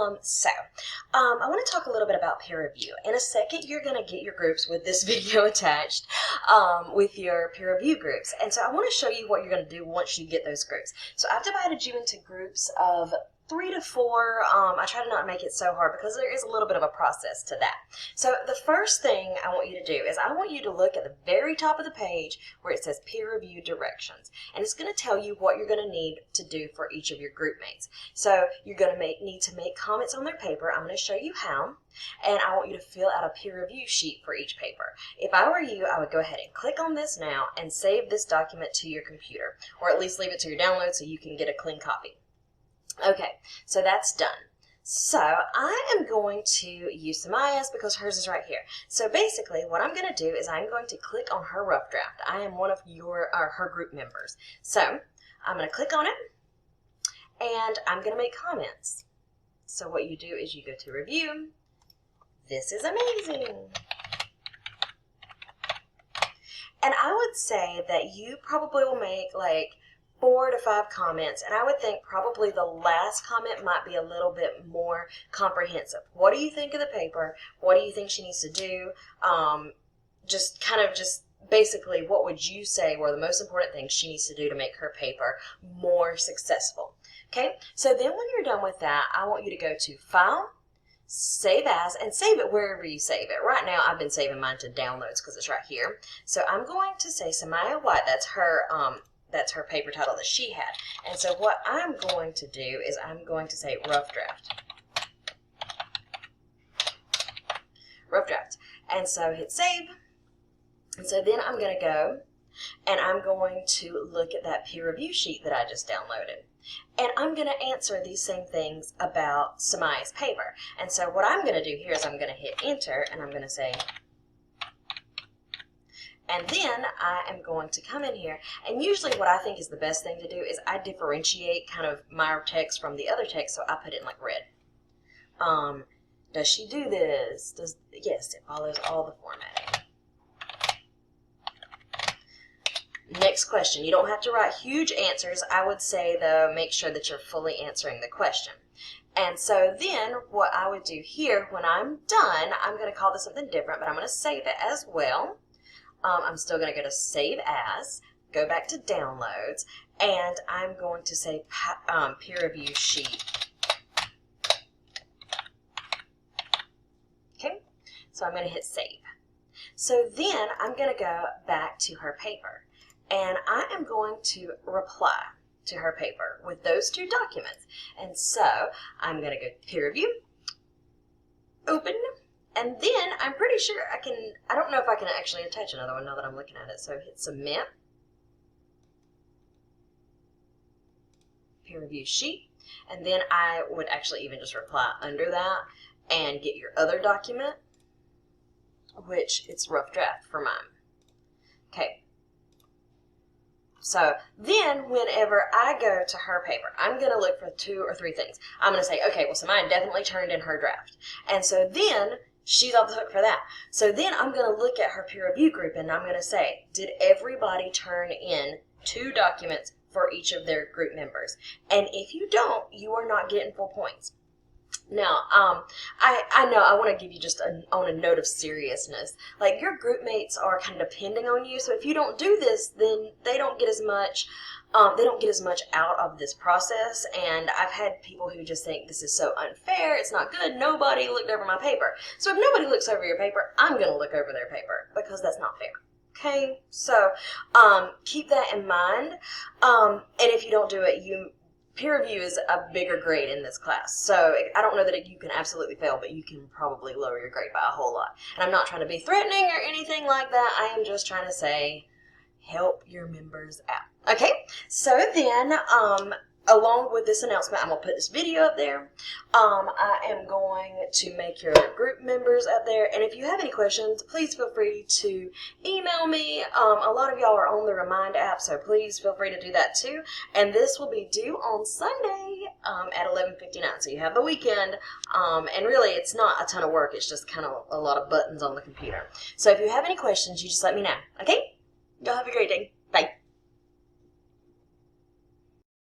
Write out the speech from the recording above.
I want to talk a little bit about peer review. In a second, you're going to get your groups with this video attached with your peer review groups. And so I want to show you what you're going to do once you get those groups. So I've divided you into groups of 3 to 4. I try to not make it so hard because there is a little bit of a process to that. So the first thing I want you to do is I want you to look at the very top of the page where it says peer review directions. And it's going to tell you what you're going to need to do for each of your group mates. So you're going to need to make comments on their paper. I'm going to show you how. And I want you to fill out a peer review sheet for each paper. If I were you, I would go ahead and click on this now and save this document to your computer, or at least leave it to your download so you can get a clean copy. Okay, so that's done. So I am going to use Samaya's because hers is right here. So basically what I'm going to do is I'm going to click on her rough draft. I am one of her group members. So I'm going to click on it and I'm going to make comments. So what you do is you go to review. This is amazing. And I would say that you probably will make like 4 to 5 comments, and I would think probably the last comment might be a little bit more comprehensive. What do you think of the paper? What do you think she needs to do? Just basically, what would you say were the most important things she needs to do to make her paper more successful? Okay, so then when you're done with that, I want you to go to File, Save As, and save it wherever you save it. Right now, I've been saving mine to Downloads because it's right here. So I'm going to say Samaya White. That's her paper title that she had. And so what I'm going to do is I'm going to say rough draft. Rough draft. And so hit save. And so then I'm going to go and I'm going to look at that peer review sheet that I just downloaded. And I'm going to answer these same things about Samaya's paper. And so what I'm going to do here is I'm going to hit enter and I'm going to say, and then I am going to come in here, and usually what I think is the best thing to do is I differentiate kind of my text from the other text, so I put it in like red. Does she do this? Yes, it follows all the formatting. Next question. You don't have to write huge answers. I would say, though, make sure that you're fully answering the question. And so then what I would do here, when I'm done, I'm going to call this something different, but I'm going to save it as well. I'm still going to go to Save As, go back to Downloads, and I'm going to say Peer Review Sheet. Okay, so I'm going to hit Save. So then I'm going to go back to her paper, and I am going to reply to her paper with those 2 documents. And so I'm going to go Peer Review, Open. And then I'm pretty sure I don't know if I can actually attach another one now that I'm looking at it. So hit Submit, Peer Review Sheet, and then I would actually even just reply under that and get your other document, which it's rough draft for mine. Okay. So then whenever I go to her paper, I'm going to look for 2 or 3 things. I'm going to say, okay, well, Samaya definitely turned in her draft. And so then she's off the hook for that. So then I'm going to look at her peer review group and I'm going to say, did everybody turn in 2 documents for each of their group members? And if you don't, you are not getting full points. Now, I know I want to give you just on a note of seriousness. Like, your group mates are kind of depending on you, so if you don't do this, then they don't get as much out of this process. And I've had people who just think this is so unfair, it's not good, nobody looked over my paper. So if nobody looks over your paper, I'm going to look over their paper because that's not fair. Okay, so keep that in mind. And if you don't do it, peer review is a bigger grade in this class. So I don't know that you can absolutely fail, but you can probably lower your grade by a whole lot. And I'm not trying to be threatening or anything like that. I am just trying to say, help your members out. Okay, so then along with this announcement, I'm going to put this video up there. I am going to make your group members up there. And if you have any questions, please feel free to email me. A lot of y'all are on the Remind app, so please feel free to do that too. And this will be due on Sunday at 11:59. So you have the weekend. And really, it's not a ton of work. It's just kind of a lot of buttons on the computer. So if you have any questions, you just let me know. Okay? Y'all have a great day.